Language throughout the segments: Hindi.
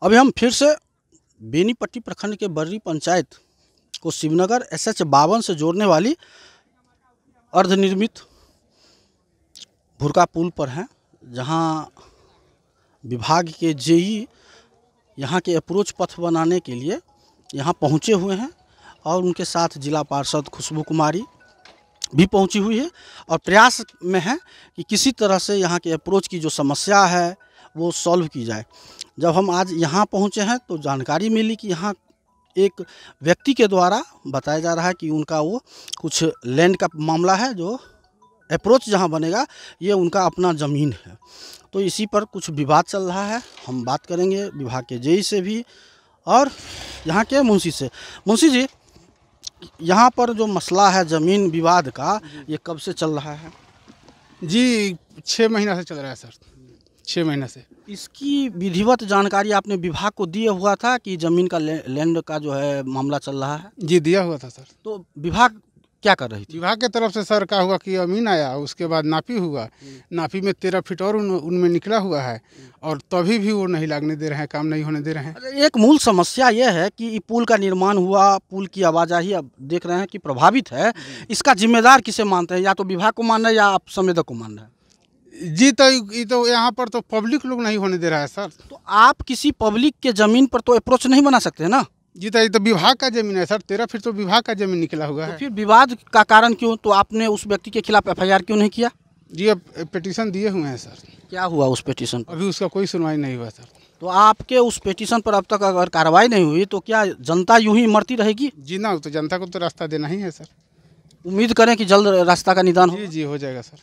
अभी हम फिर से बेनीपट्टी प्रखंड के बर्री पंचायत को शिवनगर SH 52 से जोड़ने वाली अर्धनिर्मित भुरका पुल पर हैं, जहां विभाग के JE यहां के अप्रोच पथ बनाने के लिए यहां पहुंचे हुए हैं और उनके साथ जिला पार्षद खुशबू कुमारी भी पहुंची हुई है और प्रयास में है कि किसी तरह से यहां के अप्रोच की जो समस्या है वो सॉल्व की जाए। जब हम आज यहाँ पहुँचे हैं तो जानकारी मिली कि यहाँ एक व्यक्ति के द्वारा बताया जा रहा है कि उनका वो कुछ लैंड का मामला है, जो अप्रोच जहाँ बनेगा ये उनका अपना ज़मीन है। तो इसी पर कुछ विवाद चल रहा है। हम बात करेंगे विभाग के JE से भी और यहाँ के मुंशी से। मुंशी जी, यहाँ पर जो मसला है ज़मीन विवाद का, ये कब से चल रहा है? जी 6 महीना से चल रहा है सर, 6 महीने से। इसकी विधिवत जानकारी आपने विभाग को दिया हुआ था कि ज़मीन का लैंड का जो है मामला चल रहा है? जी दिया हुआ था सर। तो विभाग क्या कर रही थी? विभाग के तरफ से सर क्या हुआ कि अमीन आया, उसके बाद नापी हुआ, नापी में 13 फीट और उनमें निकला हुआ है और तभी भी वो नहीं लागने दे रहे हैं, काम नहीं होने दे रहे हैं। एक मूल समस्या यह है कि पुल का निर्माण हुआ, पुल की आवाजाही अब देख रहे हैं कि प्रभावित है। इसका जिम्मेदार किसे मानते हैं? या तो विभाग को मान रहे हैं या आप संवेदक को मान रहे हैं? जी तो ये तो यहाँ पर तो पब्लिक लोग नहीं होने दे रहा है सर। तो आप किसी पब्लिक के ज़मीन पर तो अप्रोच नहीं बना सकते ना? जी तो ये तो विभाग का ज़मीन है सर, 13 फीट तो विभाग का ज़मीन निकला हुआ है। तो फिर विवाद का कारण क्यों? तो आपने उस व्यक्ति के खिलाफ FIR क्यों नहीं किया? जी अब पिटीशन दिए हुए हैं सर। क्या हुआ उस पिटीशन पर? अभी उसका कोई सुनवाई नहीं हुआ सर। तो आपके उस पिटीशन पर अब तक अगर कार्रवाई नहीं हुई तो क्या जनता यूं ही मरती रहेगी? जी ना, तो जनता को तो रास्ता देना ही है सर। उम्मीद करें कि जल्द रास्ता का निदान हो। जी हो जाएगा सर।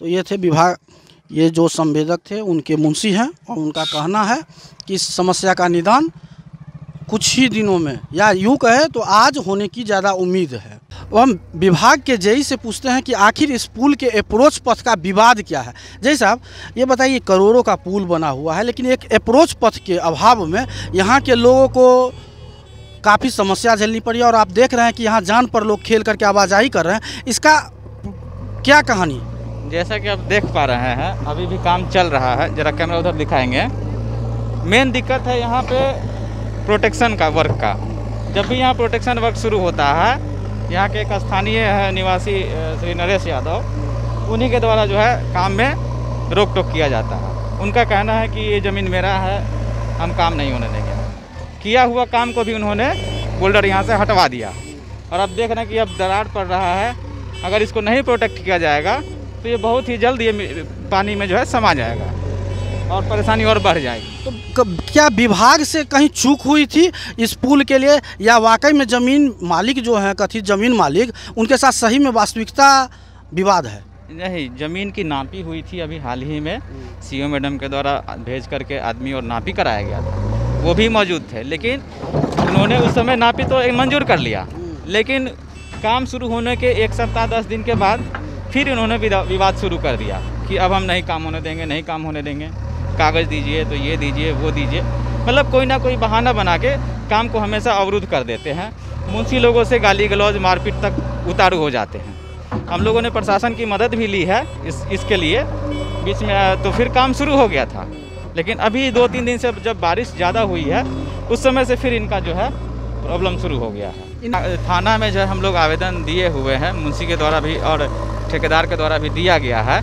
तो ये थे विभाग, ये जो संवेदक थे उनके मुंशी हैं और उनका कहना है कि इस समस्या का निदान कुछ ही दिनों में या यूँ कहे तो आज होने की ज़्यादा उम्मीद है। अब हम विभाग के JE से पूछते हैं कि आखिर इस पुल के अप्रोच पथ का विवाद क्या है। JE साहब, ये बताइए, करोड़ों का पुल बना हुआ है लेकिन एक अप्रोच पथ के अभाव में यहाँ के लोगों को काफ़ी समस्या झेलनी पड़ी और आप देख रहे हैं कि यहाँ जान पर लोग खेल करके आवाजाही कर रहे हैं। इसका क्या कहानी? जैसा कि आप देख पा रहे हैं अभी भी काम चल रहा है, जरा कैमरा उधर दिखाएंगे। मेन दिक्कत है यहाँ पे प्रोटेक्शन का वर्क का। जब भी यहाँ प्रोटेक्शन वर्क शुरू होता है, यहाँ के एक स्थानीय है निवासी श्री नरेश यादव, उन्हीं के द्वारा जो है काम में रोक टोक किया जाता है। उनका कहना है कि ये ज़मीन मेरा है, हम काम नहीं होने देंगे। किया हुआ काम को भी उन्होंने बोल्डर यहाँ से हटवा दिया और अब देख रहे हैं कि अब दरार पड़ रहा है। अगर इसको नहीं प्रोटेक्ट किया जाएगा तो ये बहुत ही जल्द ये पानी में जो है समा जाएगा और परेशानी और बढ़ जाएगी। तो क्या विभाग से कहीं चूक हुई थी इस पुल के लिए, या वाकई में ज़मीन मालिक जो हैं, कथित ज़मीन मालिक, उनके साथ सही में वास्तविकता विवाद है? नहीं, ज़मीन की नापी हुई थी अभी हाल ही में, CO मैडम के द्वारा भेज करके आदमी और नापी कराया गया था, वो भी मौजूद थे। लेकिन उन्होंने उस समय नापी तो मंजूर कर लिया, लेकिन काम शुरू होने के 1 सप्ताह 10 दिन के बाद फिर उन्होंने विवाद शुरू कर दिया कि अब हम नहीं काम होने देंगे, नहीं काम होने देंगे, कागज़ दीजिए तो ये दीजिए वो दीजिए। मतलब कोई ना कोई बहाना बना के काम को हमेशा अवरुद्ध कर देते हैं। मुंशी लोगों से गाली गलौज मारपीट तक उतारू हो जाते हैं। हम लोगों ने प्रशासन की मदद भी ली है इसके लिए बीच में, तो फिर काम शुरू हो गया था। लेकिन अभी 2-3 दिन से जब बारिश ज़्यादा हुई है, उस समय से फिर इनका जो है प्रॉब्लम शुरू हो गया है। थाना में जो है हम लोग आवेदन दिए हुए हैं, मुंशी के द्वारा भी और ठेकेदार के द्वारा भी दिया गया है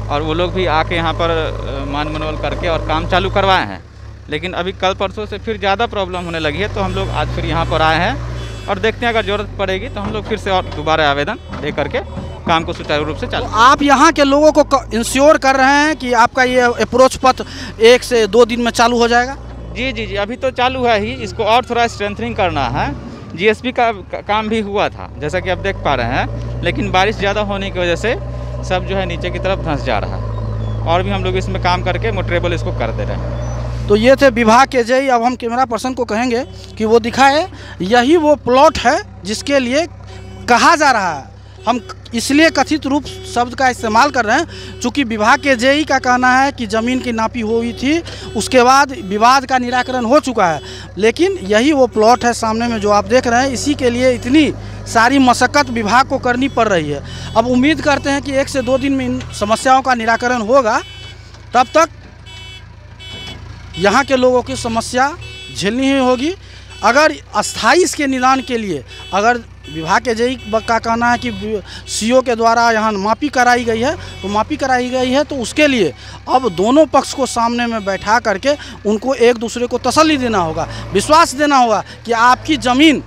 और वो लोग भी आके यहाँ पर मान मनोल करके और काम चालू करवाए हैं। लेकिन अभी कल परसों से फिर ज़्यादा प्रॉब्लम होने लगी है, तो हम लोग आज फिर यहाँ पर आए हैं और देखते हैं अगर ज़रूरत पड़ेगी तो हम लोग फिर से और दोबारा आवेदन दे करके काम को सुचारू रूप से चालू। तो आप यहाँ के लोगों को इंश्योर कर रहे हैं कि आपका ये अप्रोच पथ 1 से 2 दिन में चालू हो जाएगा? जी, अभी तो चालू है ही, इसको और थोड़ा स्ट्रेंथनिंग करना है। GSP का काम भी हुआ था जैसा कि आप देख पा रहे हैं, लेकिन बारिश ज़्यादा होने की वजह से सब जो है नीचे की तरफ धंस जा रहा है और भी हम लोग इसमें काम करके मोटरेबल इसको कर दे रहे हैं। तो ये थे विभाग के JE। अब हम कैमरा पर्सन को कहेंगे कि वो दिखाए, यही वो प्लॉट है जिसके लिए कहा जा रहा है। हम इसलिए कथित रूप शब्द का इस्तेमाल कर रहे हैं चूँकि विभाग के JE का कहना है कि ज़मीन की नापी हुई थी, उसके बाद विवाद का निराकरण हो चुका है, लेकिन यही वो प्लॉट है सामने में जो आप देख रहे हैं। इसी के लिए इतनी सारी मशक्क़त विभाग को करनी पड़ रही है। अब उम्मीद करते हैं कि 1 से 2 दिन में इन समस्याओं का निराकरण होगा। तब तक यहाँ के लोगों की समस्या झेलनी ही होगी। अगर अस्थायी इसके निदान के लिए अगर विभाग के जेई का कहना है कि सीओ के द्वारा यहाँ मापी कराई गई है, तो मापी कराई गई है तो उसके लिए अब दोनों पक्ष को सामने में बैठा करके उनको एक दूसरे को तसल्ली देना होगा, विश्वास देना होगा कि आपकी ज़मीन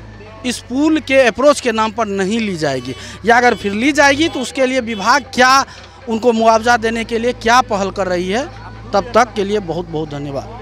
इस पुल के अप्रोच के नाम पर नहीं ली जाएगी, या अगर फिर ली जाएगी तो उसके लिए विभाग क्या उनको मुआवजा देने के लिए क्या पहल कर रही है। तब तक के लिए बहुत बहुत धन्यवाद।